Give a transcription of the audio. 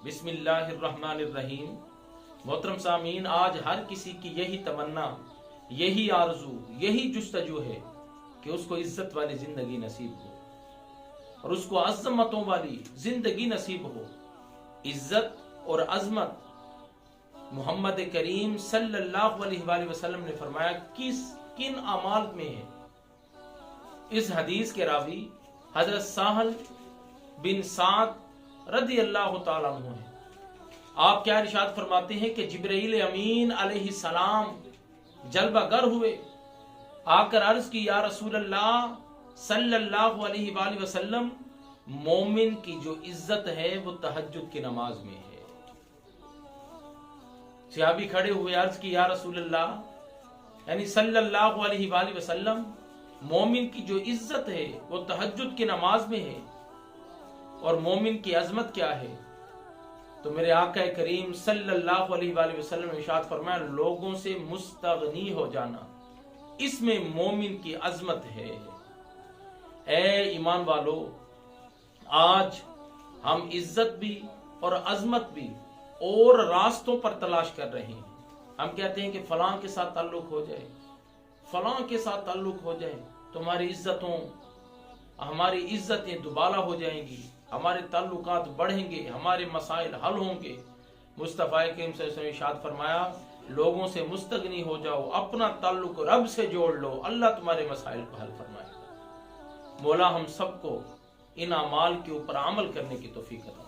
بسم اللہ الرحمن الرحیم۔ محترم سامعین، آج ہر کسی کی یہی تمنا، یہی آرزو، یہی جستجو ہے کہ اس کو عزت والی زندگی نصیب ہو اور اس کو عظمتوں والی زندگی نصیب ہو۔ عزت اور عظمت محمد کریم صلی اللہ علیہ وآلہ وسلم نے فرمایا کن اعمال میں ہے۔ اس حدیث کے راوی حضرت سہل بن سعد رضی اللہ تعالیٰ عنہ ہیں۔ آپ کیا ارشاد فرماتے ہیں کہ جبرائیل امین علیہ السلام جلوہ گر ہوئے، آ کر عرض کی یا رسول اللہ صلی اللہ علیہ وآلہ وسلم، مومن کی جو عزت ہے وہ تہجد کی نماز میں ہے۔ صحابی کھڑے ہوئے، عرض کی یا رسول اللہ، یعنی صلی اللہ علیہ وآلہ وسلم، مومن کی جو عزت ہے وہ تہجد کی نماز میں ہے، اور مومن کی عظمت کیا ہے؟ تو میرے آقا کریم صلی اللہ علیہ وآلہ وسلم نے ارشاد فرمایا لوگوں سے مستغنی ہو جانا، اس میں مومن کی عظمت ہے۔ اے ایمان والو، آج ہم عزت بھی اور عظمت بھی اور راستوں پر تلاش کر رہے ہیں۔ ہم کہتے ہیں کہ فلاں کے ساتھ تعلق ہو جائے، فلاں کے ساتھ تعلق ہو جائے، ہماری عزتیں دوبالا ہو جائیں گی، ہمارے تعلقات بڑھیں گے، ہمارے مسائل حل ہوں گے۔ مصطفیٰ کریم صلی اللہ علیہ وسلم نے ارشاد فرمایا لوگوں سے مستغنی ہو جاؤ، اپنا تعلق رب سے جوڑ لو، اللہ تمہارے مسائل کو حل فرمائے گا۔ مولا ہم سب کو ان اعمال کے اوپر عمل کرنے کی توفیق عطا